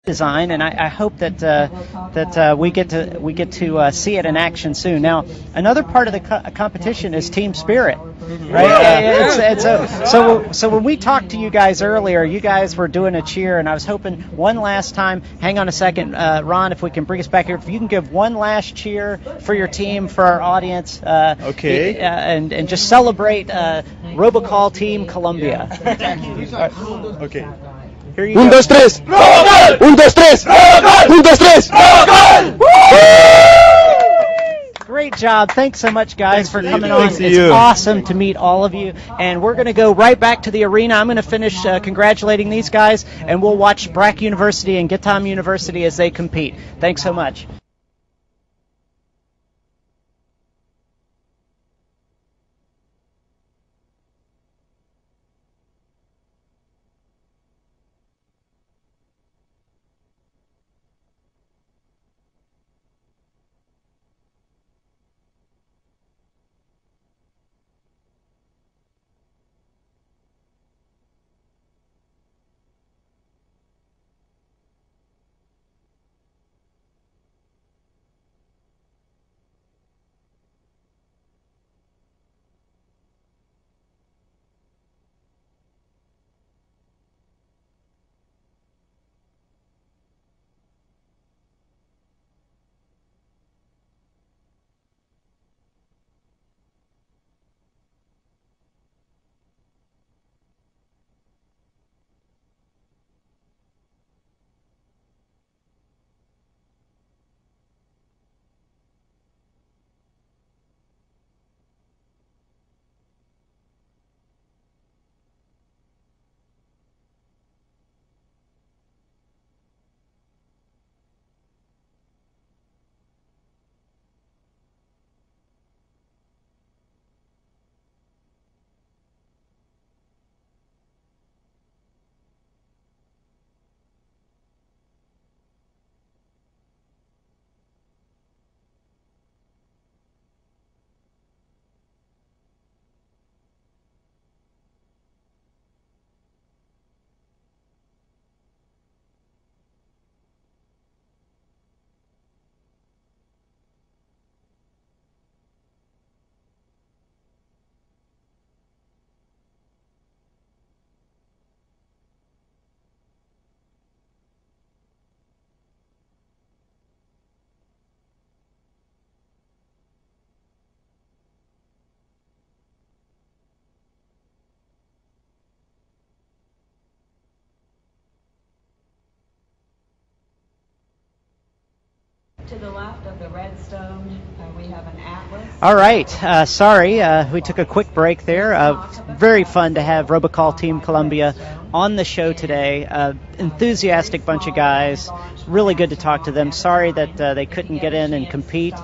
design, and I hope that we get to see it in action soon. Now, another part of the competition is team spirit, right? Yeah. So when we talked to you guys earlier, you guys were doing a cheer, and I was hoping one last time. Hang on a second, Ron, if we can bring us back here, if you can give one last cheer for your team, for our audience, okay, and just celebrate Robocall Team Columbia. Okay. Here you Un, go. dos, tres. Un, dos, tres. Un, dos, tres. Great job. Thanks so much, guys, for coming on. Thanks to It's you. awesome to meet all of you. And we're going to go right back to the arena. I'm going to finish congratulating these guys, and we'll watch BRAC University and Gittam University as they compete. Thanks so much. To the left of the red stone, we have an atlas. All right. Sorry, we took a quick break there. Very fun to have Robocall Team Columbia on the show today. Enthusiastic bunch of guys. Really good to talk to them. Sorry that they couldn't get in and compete.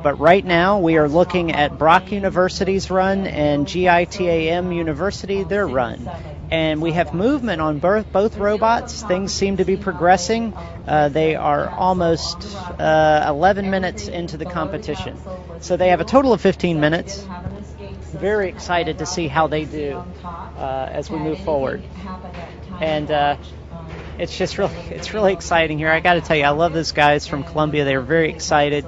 But right now we are looking at BRAC University's run and GITAM University, their run. And we have movement on both robots. Things seem to be progressing. They are almost 11 minutes into the competition. So they have a total of 15 minutes. Very excited to see how they do as we move forward. And it's really exciting here. I got to tell you, I love those guys from Columbia. They were very excited,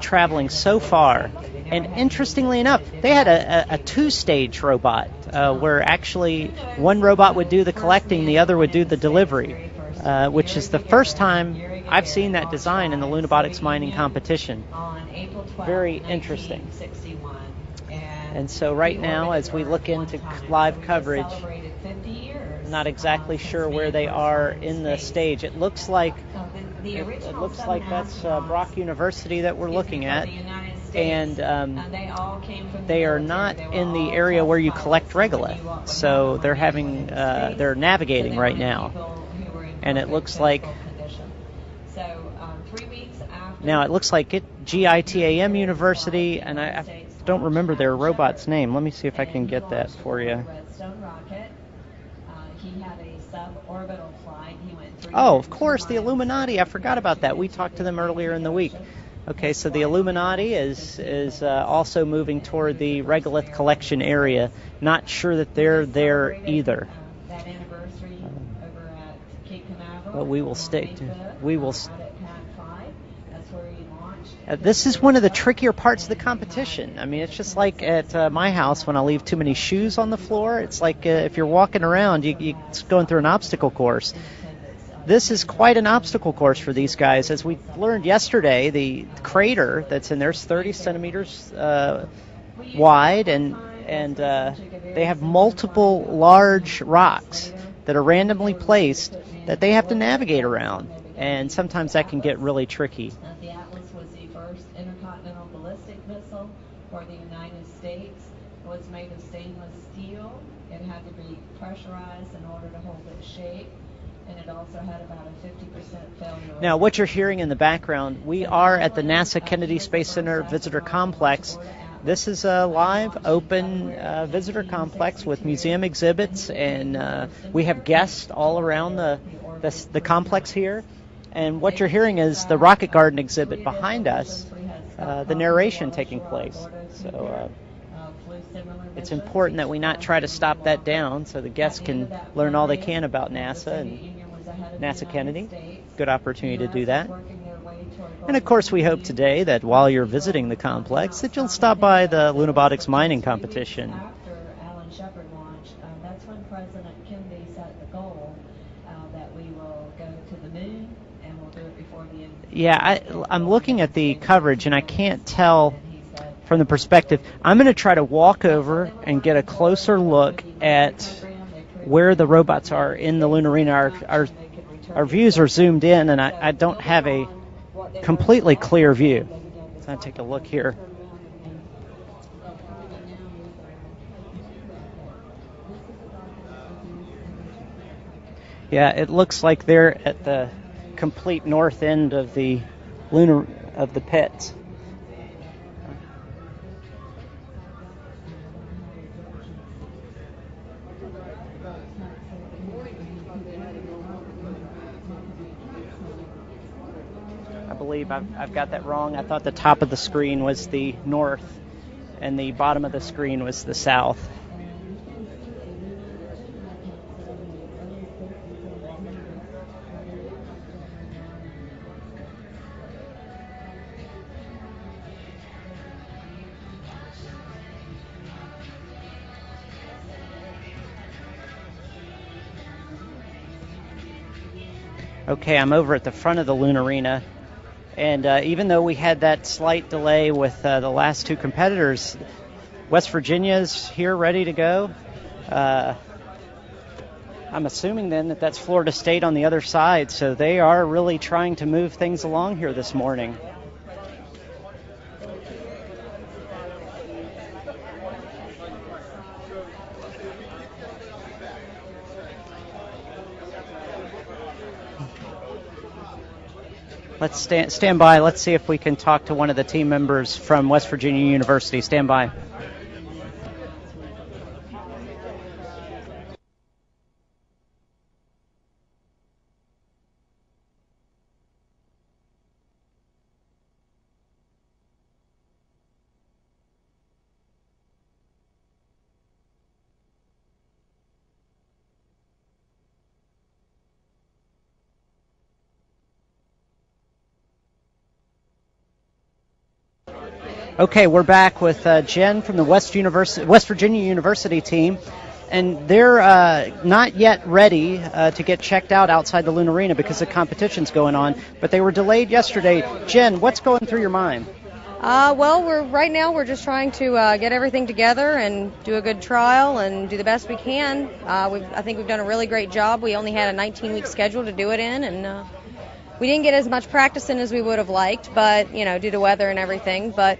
traveling so far. And interestingly enough, they had a two-stage robot where actually one robot would do the collecting, the other would do the delivery, which is the first time I've seen that design in the Lunabotics mining competition. Very interesting. And so right now, as we look into live coverage, not exactly sure where they are in the stage. It looks like that's BRAC University that we're looking at. And they are not in the area where you collect regolith, so they're navigating right now, and it looks like GITAM University, and I don't remember their robot's name. Let me see if I can get that for you. Oh, of course, the Illuminati. I forgot about that. We talked to them earlier in the week. Okay, so the Illuminati is also moving toward the regolith collection area. Not sure that they're there either. But we will stick to. We will. That's where he launched. This is one of the trickier parts of the competition. I mean, it's just like at my house when I leave too many shoes on the floor. It's like if you're walking around, it's going through an obstacle course. This is quite an obstacle course for these guys. As we learned yesterday, the crater that's in there is 30 centimeters wide, and they have multiple large rocks that are randomly placed that they have to navigate around. And sometimes that can get really tricky. The Atlas was the first intercontinental ballistic missile for the United States. It was made of stainless steel. It had to be pressurized in order to hold its shape. And it also had about a 50% failure. Now, what you're hearing in the background, we are at the NASA Kennedy Space Center Visitor Complex. This is a live, open visitor complex with museum exhibits, and we have guests all around the complex here. And what you're hearing is the Rocket Garden exhibit behind us, the narration taking place. So it's important that we not try to stop that down so the guests can learn all they can about NASA and NASA Kennedy. Good opportunity to do that. And of course, we hope today that while you're visiting the complex, that you'll stop by the Lunabotics mining competition. After Alan Shepard launched, that's when President Kennedy set the goal that we will go to the moon, and we'll do it before the end. Yeah, I'm looking at the coverage, and I can't tell from the perspective. I'm going to try to walk over and get a closer look at where the robots are in the lunar arena. Our views are zoomed in, and I don't have a completely clear view. So I'll take a look here. Yeah, it looks like they're at the complete north end of the pits. I believe I've got that wrong. I thought the top of the screen was the north and the bottom of the screen was the south. Okay, I'm over at the front of the lunar arena. And even though we had that slight delay with the last two competitors, West Virginia's here ready to go. I'm assuming then that that's Florida State on the other side, so they are really trying to move things along here this morning. Let's stand by. Let's see if we can talk to one of the team members from West Virginia University. Stand by. Okay, we're back with Jen from the West Virginia University team, and they're not yet ready to get checked out outside the lunar arena because the competition's going on, but they were delayed yesterday. Jen, what's going through your mind? Well, right now we're just trying to get everything together and do a good trial and do the best we can. I think we've done a really great job. We only had a 19-week schedule to do it in, and we didn't get as much practice in as we would have liked, but due to weather and everything. But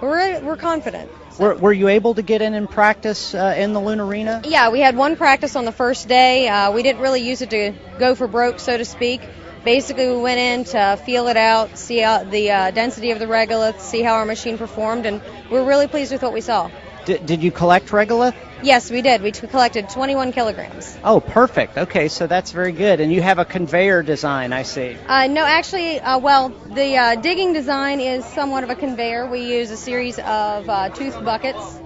we're confident. So. Were you able to get in and practice in the lunar arena? Yeah, we had one practice on the first day. We didn't really use it to go for broke, so to speak. Basically, we went in to feel it out, see how the density of the regolith, see how our machine performed, and we're really pleased with what we saw. Did you collect regolith? Yes, we did. We collected 21 kilograms. Oh, perfect. Okay, so that's very good. And you have a conveyor design, I see. No, actually, the digging design is somewhat of a conveyor. We use a series of tooth buckets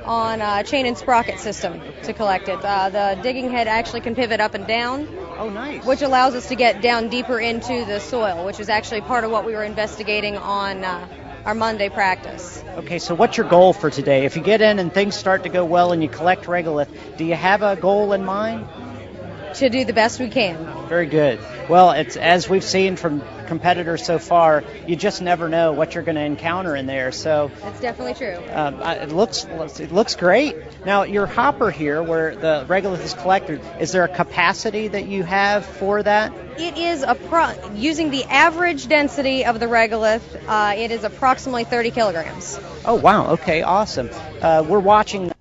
on a chain and sprocket system to collect it. The digging head actually can pivot up and down, Oh, nice. which allows us to get down deeper into the soil, which is actually part of what we were investigating on our Monday practice. Okay, so what's your goal for today? If you get in and things start to go well and you collect regolith, do you have a goal in mind? To do the best we can. Very good. Well, it's as we've seen from competitors so far, you just never know what you're going to encounter in there. So That's definitely true. it looks great. Now, your hopper here, where the regolith is collected, is there a capacity that you have for that? It is using the average density of the regolith, it is approximately 30 kilograms. Oh, wow. Okay, awesome. We're watching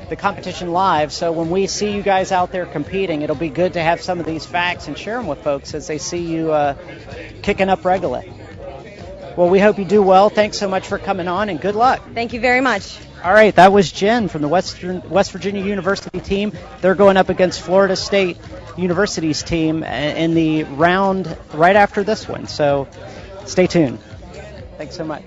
the competition live, so when we see you guys out there competing, it'll be good to have some of these facts and share them with folks as they see you kicking up regolith. Well, we hope you do well. Thanks so much for coming on, and good luck. Thank you very much. All right, that was Jen from the West Virginia University team. They're going up against Florida State University's team in the round right after this one, so stay tuned. Thanks so much.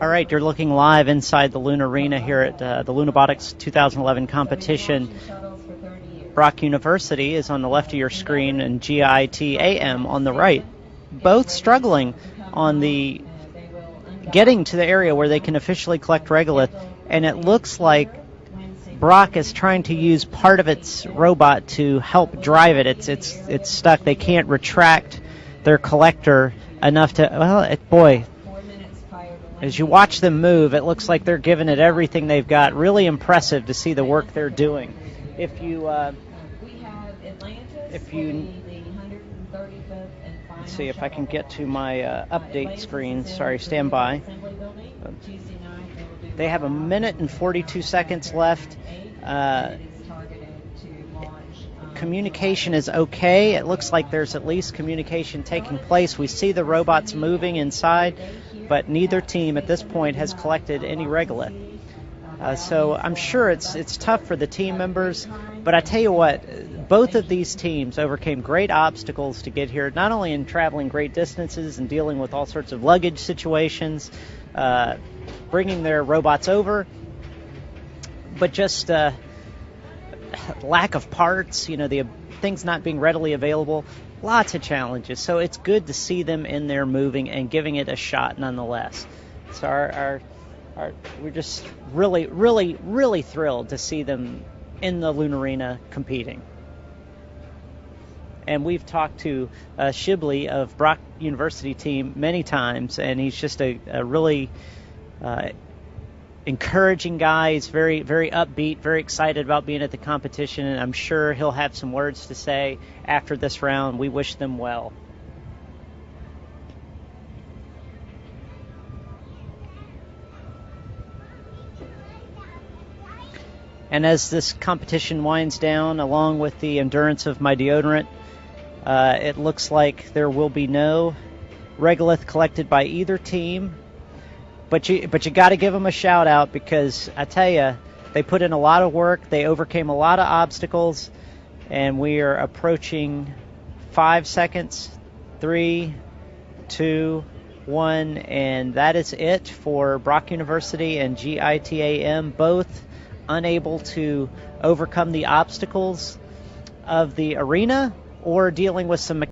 All right, you're looking live inside the Luna Arena here at the Lunabotics 2011 competition. BRAC University is on the left of your screen and GITAM on the right. Both struggling on the getting to the area where they can officially collect regolith, and it looks like BRAC is trying to use part of its robot to help drive it. It's stuck. They can't retract their collector enough to, well, boy, as you watch them move, it looks like they're giving it everything they've got. Really impressive to see the work they're doing. If you let's see if I can get to my update screen. Sorry, stand by. They have 1 minute and 42 seconds left. Communication is okay. It looks like there's at least communication taking place. We see the robots moving inside, but neither team at this point has collected any regolith. So I'm sure it's tough for the team members, but I tell you what, both of these teams overcame great obstacles to get here, not only in traveling great distances and dealing with all sorts of luggage situations, bringing their robots over, but just lack of parts, the things not being readily available, lots of challenges. So it's good to see them in there moving and giving it a shot nonetheless. So we're just really, really, really thrilled to see them in the Luna Arena competing. And we've talked to Shibley of BRAC University team many times, and he's just a really encouraging guy. He's very, very upbeat, very excited about being at the competition, and I'm sure he'll have some words to say after this round. We wish them well. And as this competition winds down, along with the endurance of my deodorant, it looks like there will be no regolith collected by either team. But you got to give them a shout out, because I tell you, they put in a lot of work. They overcame a lot of obstacles, and we are approaching 5 seconds. 3, 2, won, and that is it for BRAC University and GITAM, both unable to overcome the obstacles of the arena or dealing with some